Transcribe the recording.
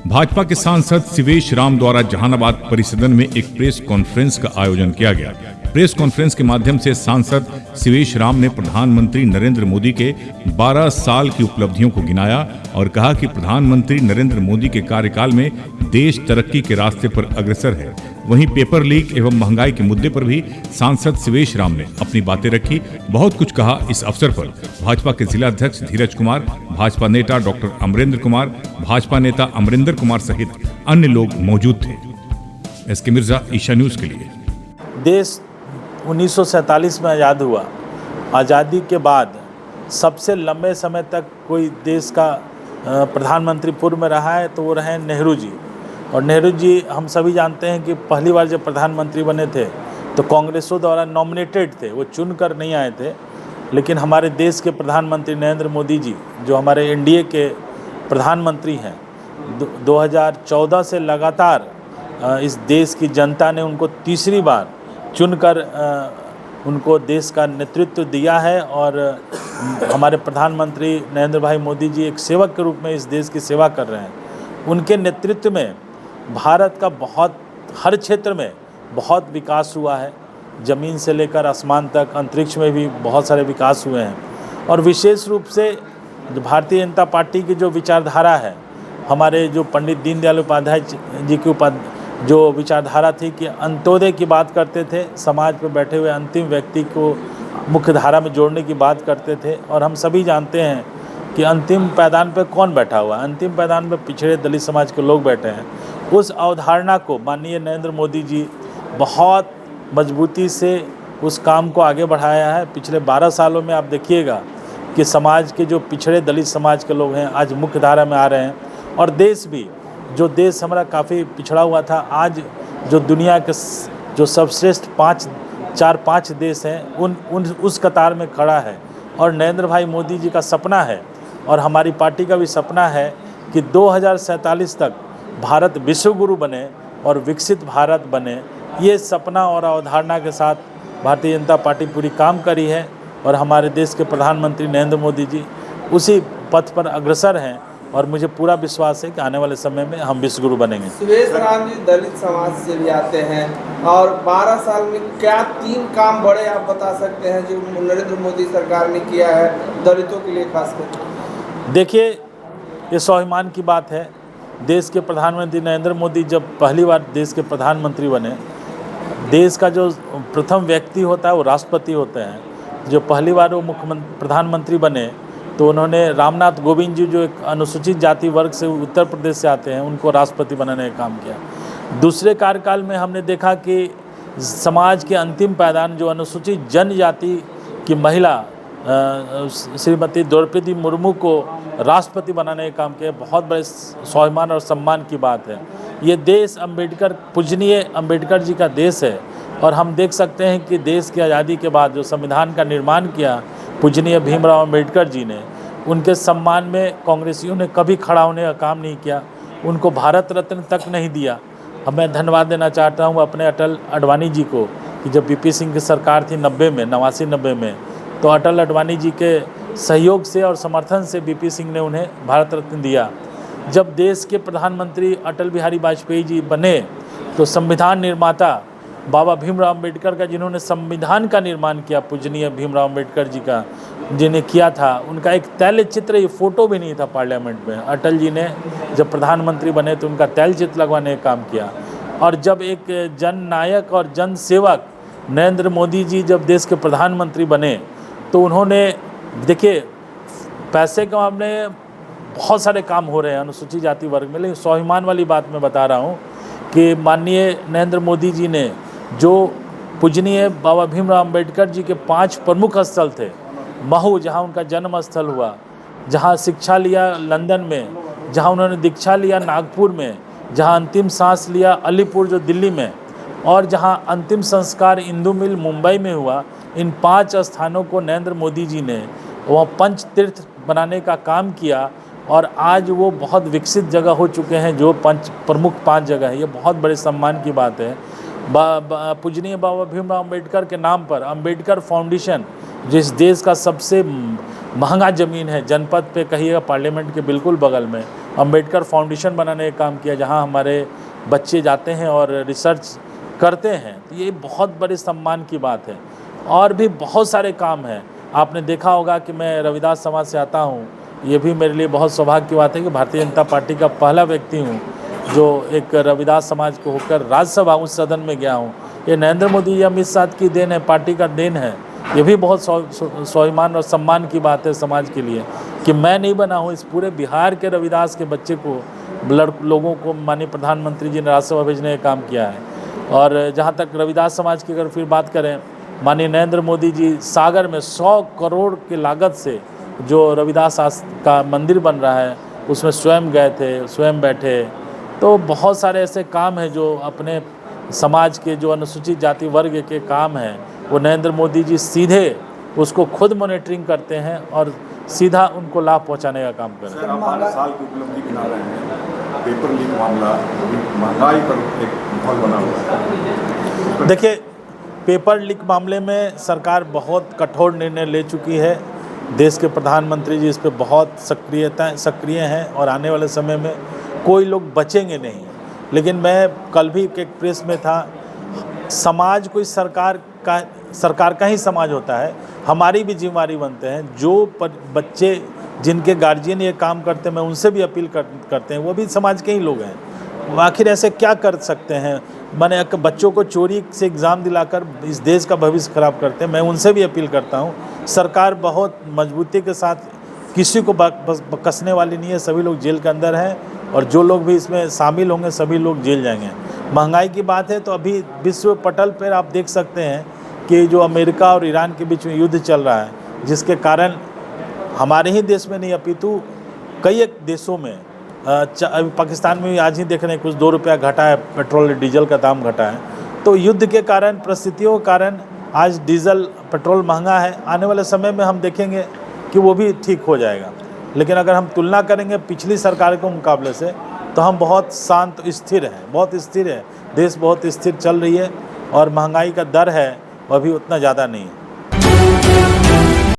भाजपा के सांसद शिवेश राम द्वारा जहानाबाद परिसदन में एक प्रेस कॉन्फ्रेंस का आयोजन किया गया। प्रेस कॉन्फ्रेंस के माध्यम से सांसद शिवेश राम ने प्रधानमंत्री नरेंद्र मोदी के 12 साल की उपलब्धियों को गिनाया और कहा कि प्रधानमंत्री नरेंद्र मोदी के कार्यकाल में देश तरक्की के रास्ते पर अग्रसर है। वहीं पेपर लीक एवं महंगाई के मुद्दे पर भी सांसद शिवेश राम ने अपनी बातें रखी। बहुत कुछ कहा। इस अवसर पर भाजपा के जिला अध्यक्ष धीरज कुमार, भाजपा नेता डॉक्टर अमरेंद्र कुमार, भाजपा नेता अमरिंदर कुमार सहित अन्य लोग मौजूद थे। एसके मिर्जा, ईशा न्यूज के लिए। देश 1947 में आज़ाद हुआ। आज़ादी के बाद सबसे लंबे समय तक कोई देश का प्रधानमंत्री पूर्व में रहा है तो वो रहे नेहरू जी। और नेहरू जी हम सभी जानते हैं कि पहली बार जब प्रधानमंत्री बने थे तो कांग्रेसों द्वारा नॉमिनेटेड थे, वो चुनकर नहीं आए थे। लेकिन हमारे देश के प्रधानमंत्री नरेंद्र मोदी जी जो हमारे एनडीए के प्रधानमंत्री हैं, 2014 से लगातार इस देश की जनता ने उनको तीसरी बार चुनकर उनको देश का नेतृत्व दिया है। और हमारे प्रधानमंत्री नरेंद्र भाई मोदी जी एक सेवक के रूप में इस देश की सेवा कर रहे हैं। उनके नेतृत्व में भारत का बहुत हर क्षेत्र में बहुत विकास हुआ है। ज़मीन से लेकर आसमान तक, अंतरिक्ष में भी बहुत सारे विकास हुए हैं। और विशेष रूप से जो भारतीय जनता पार्टी की जो विचारधारा है, हमारे जो पंडित दीनदयाल उपाध्याय जी की जो विचारधारा थी कि अंत्योदय की बात करते थे, समाज पर बैठे हुए अंतिम व्यक्ति को मुख्य धारा में जोड़ने की बात करते थे। और हम सभी जानते हैं कि अंतिम पायदान पर कौन बैठा हुआ है, अंतिम पायदान पर पिछड़े दलित समाज के लोग बैठे हैं। उस अवधारणा को माननीय नरेंद्र मोदी जी बहुत मजबूती से उस काम को आगे बढ़ाया है। पिछले 12 सालों में आप देखिएगा कि समाज के जो पिछड़े दलित समाज के लोग हैं आज मुख्य धारा में आ रहे हैं। और देश भी, जो देश हमारा काफ़ी पिछड़ा हुआ था, आज जो दुनिया के जो सर्वश्रेष्ठ 5 देश हैं उस कतार में खड़ा है। और नरेंद्र भाई मोदी जी का सपना है और हमारी पार्टी का भी सपना है कि 2047 तक भारत विश्वगुरु बने और विकसित भारत बने। ये सपना और अवधारणा के साथ भारतीय जनता पार्टी पूरी काम करी है और हमारे देश के प्रधानमंत्री नरेंद्र मोदी जी उसी पथ पर अग्रसर हैं। और मुझे पूरा विश्वास है कि आने वाले समय में हम विश्वगुरु बनेंगे। शिवेश राम जी दलित समाज से भी आते हैं और 12 साल में क्या 3 काम बड़े आप बता सकते हैं जो नरेंद्र मोदी सरकार ने किया है दलितों के लिए खासकर? देखिए, ये स्वाभिमान की बात है। देश के प्रधानमंत्री नरेंद्र मोदी जब पहली बार देश के प्रधानमंत्री बने, देश का जो प्रथम व्यक्ति होता है वो राष्ट्रपति होते हैं। जो पहली बार वो प्रधानमंत्री बने तो उन्होंने रामनाथ कोविंद जी जो एक अनुसूचित जाति वर्ग से उत्तर प्रदेश से आते हैं उनको राष्ट्रपति बनाने का काम किया। दूसरे कार्यकाल में हमने देखा कि समाज के अंतिम पायदान जो अनुसूचित जनजाति की महिला श्रीमती द्रौपदी मुर्मू को राष्ट्रपति बनाने का काम किया। बहुत बड़े स्वाभिमान और सम्मान की बात है। ये देश अम्बेडकर, पूजनीय अम्बेडकर जी का देश है। और हम देख सकते हैं कि देश की आज़ादी के बाद जो संविधान का निर्माण किया पूजनीय भीमराव अम्बेडकर जी ने, उनके सम्मान में कांग्रेसियों ने कभी खड़ा होने का काम नहीं किया, उनको भारत रत्न तक नहीं दिया। अब मैं धन्यवाद देना चाहता हूँ अपने अटल अडवाणी जी को कि जब बीपी सिंह की सरकार थी 89 में, तो अटल अडवाणी जी के सहयोग से और समर्थन से बीपी सिंह ने उन्हें भारत रत्न दिया। जब देश के प्रधानमंत्री अटल बिहारी वाजपेयी जी बने तो संविधान निर्माता बाबा भीमराव अम्बेडकर का, जिन्होंने संविधान का निर्माण किया, पूजनीय भीमराव अम्बेडकर जी का जिन्हें किया था, उनका एक तैल चित्र, ये फ़ोटो भी नहीं था पार्लियामेंट में। अटल जी ने जब प्रधानमंत्री बने तो उनका तैल चित्र लगवाने का काम किया। और जब एक जन नायक और जन सेवक नरेंद्र मोदी जी जब देश के प्रधानमंत्री बने तो उन्होंने, देखिए, पैसे के मामले बहुत सारे काम हो रहे हैं अनुसूचित जाति वर्ग में, लेकिन स्वाभिमान वाली बात मैं बता रहा हूँ कि माननीय नरेंद्र मोदी जी ने जो पूजनीय बाबा भीमराव अम्बेडकर जी के 5 प्रमुख स्थल थे, महू जहाँ उनका जन्म स्थल हुआ, जहाँ शिक्षा लिया लंदन में, जहाँ उन्होंने दीक्षा लिया नागपुर में, जहाँ अंतिम सांस लिया अलीपुर जो दिल्ली में, और जहाँ अंतिम संस्कार इंदू मिल मुंबई में हुआ, इन 5 स्थानों को नरेंद्र मोदी जी ने वहाँ पंच तीर्थ बनाने का काम किया। और आज वो बहुत विकसित जगह हो चुके हैं जो प्रमुख 5 जगह है। ये बहुत बड़े सम्मान की बात है। पूजनीय बाबा भीमराव अम्बेडकर के नाम पर अम्बेडकर फाउंडेशन, जिस देश का सबसे महंगा ज़मीन है, जनपद पे कहिएगा, पार्लियामेंट के बिल्कुल बगल में, अंबेडकर फाउंडेशन बनाने का काम किया, जहां हमारे बच्चे जाते हैं और रिसर्च करते हैं। तो ये बहुत बड़े सम्मान की बात है। और भी बहुत सारे काम हैं। आपने देखा होगा कि मैं रविदास समाज से आता हूँ। ये भी मेरे लिए बहुत सौभाग्य की बात है कि भारतीय जनता पार्टी का पहला व्यक्ति हूँ जो एक रविदास समाज को होकर राज्यसभा उस सदन में गया हूँ। ये नरेंद्र मोदी या अमित शाह की देन है, पार्टी का देन है। ये भी बहुत स्वाभिमान और सम्मान की बात है समाज के लिए कि मैं नहीं बना हूँ, इस पूरे बिहार के रविदास के बच्चे को, लोगों को माननीय प्रधानमंत्री जी ने राज्यसभा भेजने का काम किया है। और जहाँ तक रविदास समाज की अगर फिर बात करें, माननीय नरेंद्र मोदी जी सागर में 100 करोड़ की लागत से जो रविदास का मंदिर बन रहा है उसमें स्वयं गए थे, स्वयं बैठे। तो बहुत सारे ऐसे काम हैं जो अपने समाज के जो अनुसूचित जाति वर्ग के काम हैं वो नरेंद्र मोदी जी सीधे उसको खुद मॉनिटरिंग करते हैं और सीधा उनको लाभ पहुंचाने का काम कर रहे हैं। सर, आप 5 साल की उपलब्धि गिना रहे हैं, पेपर लीक मामला, महंगाई पर एक माहौल बना हुआ है। देखिए, पेपर लीक मामले में सरकार बहुत कठोर निर्णय ले चुकी है। देश के प्रधानमंत्री जी इस पे बहुत सक्रिय हैं और आने वाले समय में कोई लोग बचेंगे नहीं। लेकिन मैं कल भी एक प्रेस में था, समाज कोई सरकार का ही समाज होता है, हमारी भी जिम्मेदारी बनते हैं। जो बच्चे जिनके गार्जियन ये काम करते हैं मैं उनसे भी अपील करते हैं, वो भी समाज के ही लोग हैं। आखिर ऐसे क्या कर सकते हैं? मैंने बच्चों को चोरी से एग्ज़ाम दिलाकर इस देश का भविष्य खराब करते हैं। मैं उनसे भी अपील करता हूँ, सरकार बहुत मजबूती के साथ किसी को कसने वाली नहीं है। सभी लोग जेल के अंदर हैं और जो लोग भी इसमें शामिल होंगे सभी लोग जेल जाएंगे। महंगाई की बात है तो अभी विश्व पटल पर आप देख सकते हैं कि जो अमेरिका और ईरान के बीच में युद्ध चल रहा है, जिसके कारण हमारे ही देश में नहीं अपितु कई एक देशों में, पाकिस्तान में भी आज ही देख रहे हैं कुछ 2 रुपया घटा है, पेट्रोल डीजल का दाम घटा है। तो युद्ध के कारण, परिस्थितियों के कारण आज डीजल पेट्रोल महंगा है। आने वाले समय में हम देखेंगे कि वो भी ठीक हो जाएगा। लेकिन अगर हम तुलना करेंगे पिछली सरकार के मुकाबले से तो हम बहुत शांत स्थिर हैं, बहुत स्थिर है। देश बहुत स्थिर चल रही है और महंगाई का दर है वह भी उतना ज़्यादा नहीं है।